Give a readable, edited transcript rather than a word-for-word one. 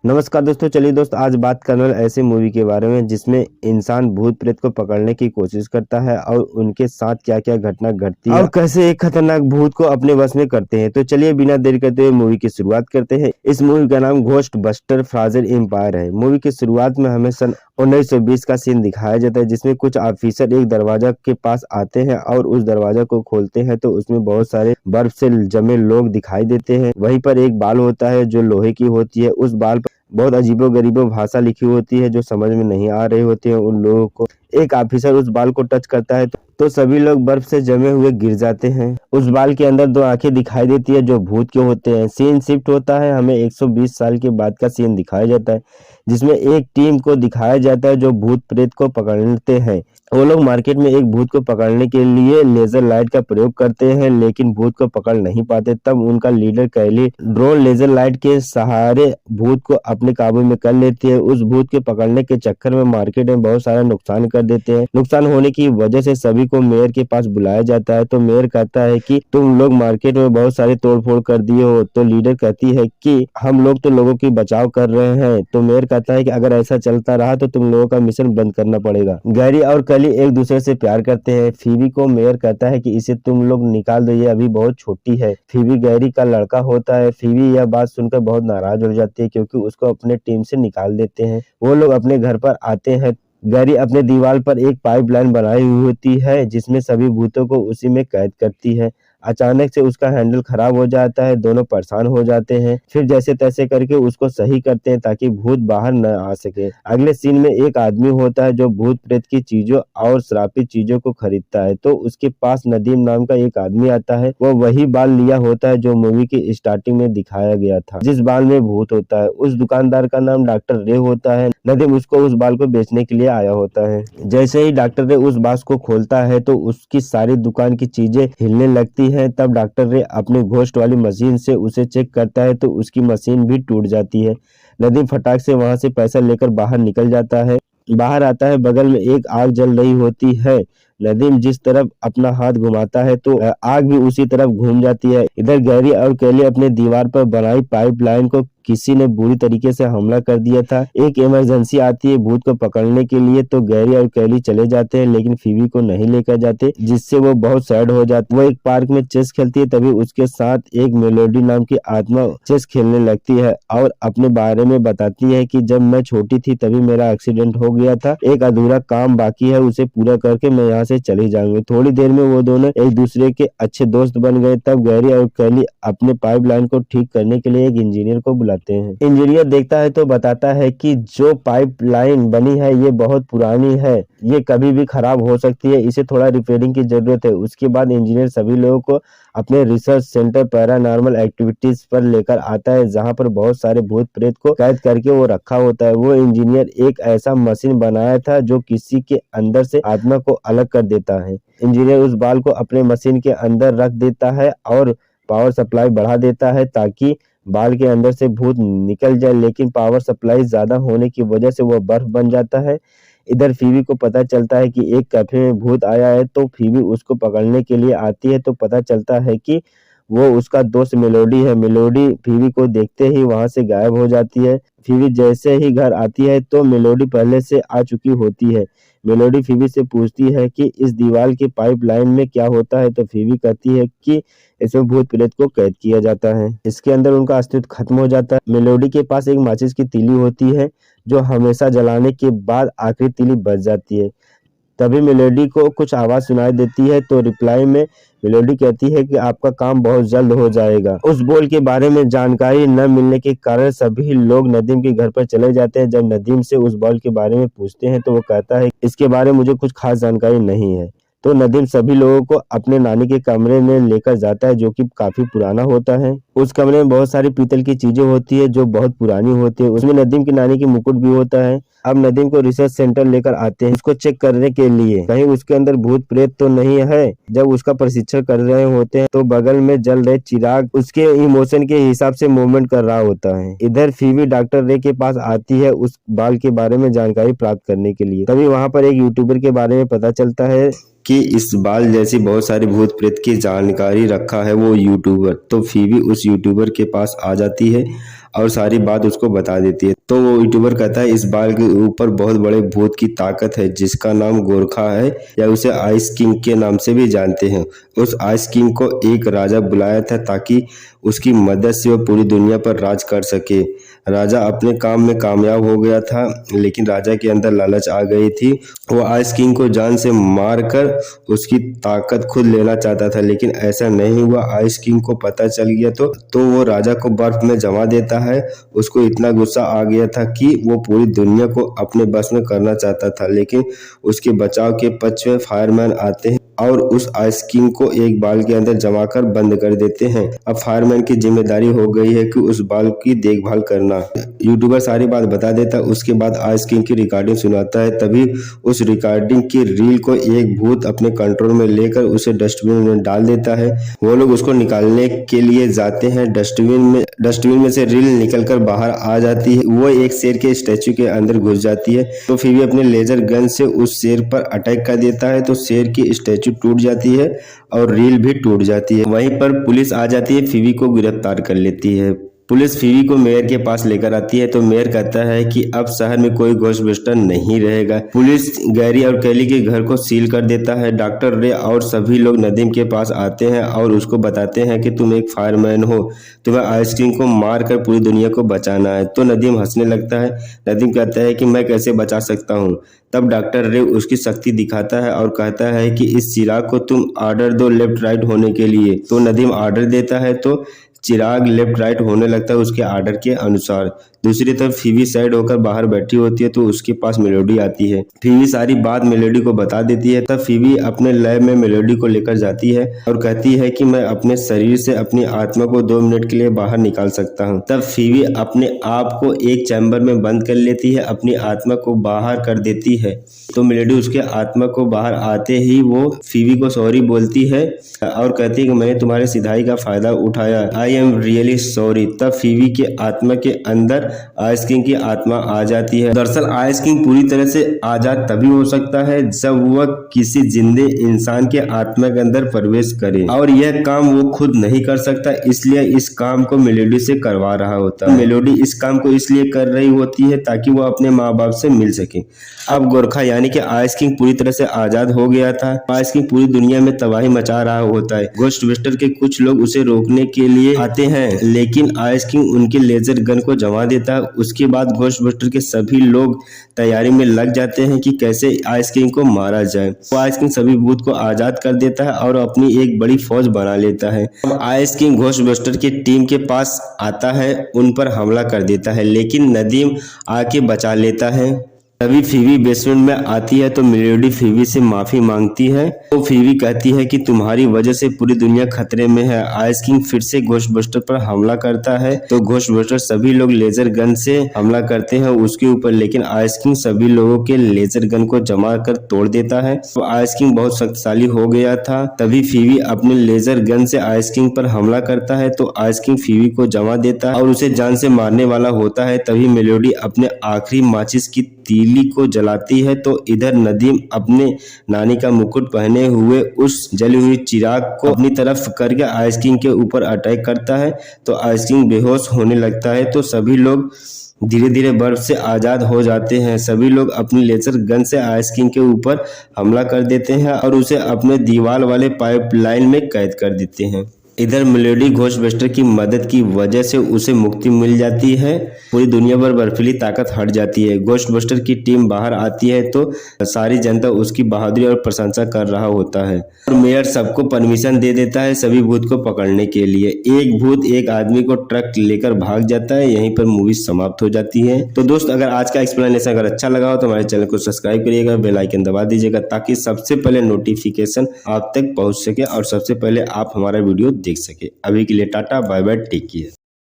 नमस्कार दोस्तों, चलिए दोस्त आज बात करने वाले ऐसे मूवी के बारे में जिसमें इंसान भूत प्रेत को पकड़ने की कोशिश करता है और उनके साथ क्या क्या घटना घटती है और कैसे एक खतरनाक भूत को अपने वश में करते हैं। तो चलिए बिना देरी करते हुए मूवी की शुरुआत करते हैं। इस मूवी का नाम घोस्ट बस्टर फ्राजेल एम्पायर है। मूवी की शुरुआत में हमें सन 1920 का सीन दिखाया जाता है जिसमें कुछ ऑफिसर एक दरवाजा के पास आते हैं और उस दरवाजा को खोलते हैं तो उसमें बहुत सारे बर्फ से जमे लोग दिखाई देते हैं। वहीं पर एक बाल होता है जो लोहे की होती है। उस बाल बहुत अजीबो-गरीबो भाषा लिखी होती है जो समझ में नहीं आ रही होती है उन लोगों को। एक ऑफिसर उस बाल को टच करता है तो सभी लोग बर्फ से जमे हुए गिर जाते हैं। उस बाल के अंदर दो आंखें दिखाई देती है जो भूत के होते हैं। सीन शिफ्ट होता है, हमें 120 साल के बाद का सीन दिखाया जाता है जिसमें एक टीम को दिखाया जाता है जो भूत प्रेत को पकड़ते हैं। वो लोग मार्केट में एक भूत को पकड़ने के लिए लेजर लाइट का प्रयोग करते हैं लेकिन भूत को पकड़ नहीं पाते। तब उनका लीडर कैली ड्रोन लेजर लाइट के सहारे भूत को अपने काबू में कर लेती है। उस भूत के पकड़ने के चक्कर में मार्केट में बहुत सारा नुकसान कर देते हैं। नुकसान होने की वजह से सभी को मेयर के पास बुलाया जाता है तो मेयर कहता है कि तुम लोग मार्केट में बहुत सारे तोड़फोड़ कर दिए हो। तो लीडर कहती है कि हम लोग तो लोगों की बचाव कर रहे हैं। तो मेयर कहता है कि अगर ऐसा चलता रहा तो तुम लोगों का मिशन बंद करना पड़ेगा। गैरी और कैली एक दूसरे से प्यार करते हैं। फीबी को मेयर कहता है कि इसे तुम लोग निकाल दो, ये अभी बहुत छोटी है। फीबी गैरी का लड़का होता है। फीबी यह बात सुनकर बहुत नाराज हो जाती है क्योंकि उसको अपने टीम से निकाल देते हैं। वो लोग अपने घर पर आते हैं। गैरी अपने दीवार पर एक पाइपलाइन बनाई हुई होती है जिसमें सभी भूतों को उसी में कैद करती है। अचानक से उसका हैंडल खराब हो जाता है। दोनों परेशान हो जाते हैं। फिर जैसे तैसे करके उसको सही करते हैं ताकि भूत बाहर न आ सके। अगले सीन में एक आदमी होता है जो भूत प्रेत की चीजों और श्रापित चीजों को खरीदता है तो उसके पास नदीम नाम का एक आदमी आता है। वो वही बाल लिया होता है जो मूवी की स्टार्टिंग में दिखाया गया था, जिस बाल में भूत होता है। उस दुकानदार का नाम डॉक्टर रे होता है। नदीम उसको उस बाल को बेचने के लिए आया होता है। जैसे ही डॉक्टर रे उस बाल को खोलता है तो उसकी सारी दुकान की चीजें हिलने लगती है। तब डॉक्टर रे अपने घोस्ट वाली मशीन से उसे चेक करता है तो उसकी मशीन भी टूट जाती है। नदीम फटाक से वहां से पैसा लेकर बाहर निकल जाता है। बाहर आता है, बगल में एक आग जल रही होती है। नदीम जिस तरफ अपना हाथ घुमाता है तो आग भी उसी तरफ घूम जाती है। इधर गैरी और कैली अपने दीवार पर बनाई पाइपलाइन को किसी ने बुरी तरीके से हमला कर दिया था। एक इमरजेंसी आती है भूत को पकड़ने के लिए तो गैरी और कैली चले जाते हैं लेकिन फीबी को नहीं लेकर जाते जिससे वो बहुत सैड हो जाती। वो एक पार्क में चेस खेलती है, तभी उसके साथ एक मेलोडी नाम की आत्मा चेस खेलने लगती है और अपने बारे में बताती है कि जब मैं छोटी थी तभी मेरा एक्सीडेंट हो गया था। एक अधूरा काम बाकी है, उसे पूरा करके मैं यहाँ से चली जाऊंगी। थोड़ी देर में वो दोनों एक दूसरे के अच्छे दोस्त बन गए। तब गैरी और कैली अपने पाइपलाइन को ठीक करने के लिए एक इंजीनियर को बुलाते हैं। इंजीनियर देखता है तो बताता है कि जो पाइपलाइन बनी है ये बहुत पुरानी है, ये कभी भी खराब हो सकती है, इसे थोड़ा रिपेयरिंग की जरूरत है। उसके बाद इंजीनियर सभी लोगों को अपने रिसर्च सेंटर पैरानॉर्मल एक्टिविटीज पर लेकर आता है जहां पर बहुत सारे भूत प्रेत को कैद करके वो रखा होता है। वो इंजीनियर एक ऐसा मशीन बनाया था जो किसी के अंदर से आत्मा को अलग कर देता है। इंजीनियर उस बाल को अपने मशीन के अंदर रख देता है और पावर सप्लाई बढ़ा देता है ताकि बाल के अंदर से भूत निकल जाए, लेकिन पावर सप्लाई ज्यादा होने की वजह से वह बर्फ बन जाता है। इधर फीबी को पता चलता है कि एक कैफे में भूत आया है तो फीबी उसको पकड़ने के लिए आती है तो पता चलता है कि वो उसका दोस्त मेलोडी है। मेलोडी फीबी को देखते ही वहां से गायब हो जाती है। फीबी जैसे ही घर आती है तो मेलोडी पहले से आ चुकी होती है। मेलोडी फीबी से पूछती है कि इस दीवार के पाइपलाइन में क्या होता है तो फीबी कहती है कि इसमें भूत प्रेत को कैद किया जाता है, इसके अंदर उनका अस्तित्व खत्म हो जाता है। मेलोडी के पास एक माचिस की तीली होती है जो हमेशा जलाने के बाद आखिरी तीली बच जाती है। तभी मेलोडी को कुछ आवाज सुनाई देती है तो रिप्लाई में मेलोडी कहती है कि आपका काम बहुत जल्द हो जाएगा। उस बोल के बारे में जानकारी न मिलने के कारण सभी लोग नदीम के घर पर चले जाते हैं। जब नदीम से उस बॉल के बारे में पूछते हैं तो वो कहता है इसके बारे में मुझे कुछ खास जानकारी नहीं है। तो नदीम सभी लोगों को अपने नानी के कमरे में लेकर जाता है जो कि काफी पुराना होता है। उस कमरे में बहुत सारी पीतल की चीजें होती है जो बहुत पुरानी होती है। उसमें नदीम की नानी की मुकुट भी होता है। अब नदीम को रिसर्च सेंटर लेकर आते हैं उसको चेक करने के लिए कहीं उसके अंदर भूत प्रेत तो नहीं है। जब उसका प्रशिक्षण कर रहे होते हैं तो बगल में जल रहे चिराग उसके इमोशन के हिसाब से मूवमेंट कर रहा होता है। इधर फीबी डॉक्टर रे के पास आती है उस बाल के बारे में जानकारी प्राप्त करने के लिए। तभी वहां पर एक यूट्यूबर के बारे में पता चलता है कि इस बाल जैसी बहुत सारी भूत प्रेत की जानकारी रखा है वो यूट्यूबर। तो फीबी उस यूट्यूबर के पास आ जाती है और सारी बात उसको बता देती है। तो वो यूट्यूबर कहता है इस बाल के ऊपर बहुत बड़े भूत की ताकत है जिसका नाम गोरखा है, या उसे आइस किंग के नाम से भी जानते हैं। उस आइस किंग को एक राजा बुलाया था ताकि उसकी मदद से वो पूरी दुनिया पर राज कर सके। राजा अपने काम में कामयाब हो गया था, लेकिन राजा के अंदर लालच आ गई थी। वो आइस किंग को जान से मारकर उसकी ताकत खुद लेना चाहता था, लेकिन ऐसा नहीं हुआ। आइस किंग को पता चल गया तो वो राजा को बर्फ में जमा देता है। उसको इतना गुस्सा आ गया था कि वो पूरी दुनिया को अपने बस में करना चाहता था, लेकिन उसके बचाव के पक्ष में फायरमैन आते हैं और उस आइस किंग को एक बाल के अंदर जमा कर बंद कर देते हैं। अब फायरमैन की जिम्मेदारी हो गई है कि उस बाल की देखभाल करना। यूट्यूबर सारी बात बता देता है। उसके बाद आइस किंग की रिकॉर्डिंग सुनाता है। तभी उस रिकॉर्डिंग की रील को एक भूत अपने कंट्रोल में लेकर उसे डस्टबिन में डाल देता है। वो लोग उसको निकालने के लिए जाते हैं। डस्टबिन में से रील निकलकर बाहर आ जाती है। वो एक शेर के स्टैचू के अंदर घुस जाती है, तो फिर अपने लेजर गन से उस शेर पर अटैक कर देता है। तो शेर की स्टैचू टूट जाती है और रील भी टूट जाती है। वहीं पर पुलिस आ जाती है, फीवी को गिरफ्तार कर लेती है। पुलिस फीवी को मेयर के पास लेकर आती है, तो मेयर कहता है कि अब शहर में कोई घोस्टबस्टर नहीं रहेगा। पुलिस गैरी और कैली के घर को सील कर देता है। डॉक्टर रे और सभी लोग नदीम के पास आते हैं और उसको बताते हैं कि तुम एक फायरमैन हो, तुम्हें आइस किंग को मार कर पूरी दुनिया को बचाना है। तो नदीम हंसने लगता है। नदीम कहता है कि मैं कैसे बचा सकता हूँ। तब डॉक्टर रे उसकी शक्ति दिखाता है और कहता है कि इस चिराग को तुम ऑर्डर दो लेफ्ट राइट होने के लिए। तो नदीम ऑर्डर देता है तो चिराग लेफ्ट राइट होने लगता है उसके ऑर्डर के अनुसार। दूसरी तरफ फीवी साइड होकर बाहर बैठी होती है, तो उसके पास मेलोडी आती है। फीवी सारी बात मेलोडी को बता देती है। तब फीवी अपने लैब में मेलोडी को लेकर जाती है और कहती है कि मैं अपने शरीर से अपनी आत्मा को 2 मिनट के लिए बाहर निकाल सकता हूँ। तब फीवी अपने आप को एक चैम्बर में बंद कर लेती है, अपनी आत्मा को बाहर कर देती है। तो मेलोडी उसके आत्मा को बाहर आते ही वो फीवी को सॉरी बोलती है और कहती है कि मैंने तुम्हारे सिधाई का फायदा उठाया, आई एम रियली सॉरी। तब फीवी के आत्मा के अंदर आइस किंग की आत्मा आ जाती है। दरअसल आइस किंग पूरी तरह से आजाद तभी हो सकता है जब वह किसी जिंदे इंसान के आत्मा के अंदर प्रवेश करे, और यह काम वो खुद नहीं कर सकता, इसलिए इस काम को मेलोडी से करवा रहा होता है। मेलोडी इस काम को इसलिए कर रही होती है ताकि वो अपने माँ बाप से मिल सके। अब गोरखा यानी कि आइस किंग पूरी तरह से आजाद हो गया था। आइस किंग पूरी दुनिया में तबाही मचा रहा होता है। घोस्टबस्टर के कुछ लोग उसे रोकने के लिए आते हैं, लेकिन आइस किंग उनके लेजर गन को जमा देता है। उसके बाद घोस्टबस्टर के सभी लोग तैयारी में लग जाते हैं कि कैसे आइस किंग को मारा जाए। तो आइस किंग सभी भूत को आजाद कर देता है और अपनी एक बड़ी फौज बना लेता है। अब आइस किंग घोस्टबस्टर की टीम के पास आता है, उन पर हमला कर देता है, लेकिन नदीम आके बचा लेता है। तभी फीवी बेसमेंट में आती है, तो मेलोडी फीवी से माफी मांगती है। तो फीवी कहती है कि तुम्हारी वजह से पूरी दुनिया खतरे में है। आइस किंग फिर से घोस्टबस्टर पर हमला करता है, तो घोस्टबस्टर सभी लोग लेजर गन से हमला करते हैं उसके ऊपर, लेकिन आइस किंग सभी लोगों के लेजर गन को जमा कर तोड़ देता है। तो आइस किंग बहुत शक्तिशाली हो गया था। तभी फीवी अपने लेजर गन से आइस किंग पर हमला करता है, तो आइस किंग फीवी को जमा देता है और उसे जान से मारने वाला होता है। तभी मेलोडी अपने आखिरी माचिस की तीली को जलाती है, तो इधर नदीम अपने नानी का मुकुट पहने हुए उस जली हुई चिराग को अपनी तरफ करके आइस किंग के ऊपर अटैक करता है। तो आइस किंग बेहोश होने लगता है। तो सभी लोग धीरे धीरे बर्फ से आजाद हो जाते हैं। सभी लोग अपनी लेजर गन से आइस किंग के ऊपर हमला कर देते हैं और उसे अपने दीवार वाले पाइपलाइन में कैद कर देते हैं। इधर मेलोडी घोस्टबस्टर की मदद की वजह से उसे मुक्ति मिल जाती है। पूरी दुनिया पर बर्फीली ताकत हट जाती है। घोस्टबस्टर की टीम बाहर आती है, तो सारी जनता उसकी बहादुरी और प्रशंसा कर रहा होता है और मेयर सबको परमिशन दे देता है सभी भूत को पकड़ने के लिए। एक भूत एक आदमी को ट्रक लेकर भाग जाता है। यहीं पर मूवी समाप्त हो जाती है। तो दोस्त, अगर आज का एक्सप्लेनेशन अगर अच्छा लगा हो तो हमारे चैनल को सब्सक्राइब करिएगा, बेल आइकन दबा दीजिएगा ताकि सबसे पहले नोटिफिकेशन आप तक पहुंच सके और सबसे पहले आप हमारा वीडियो देख सके। अभी के लिए tata, bye bye, take care.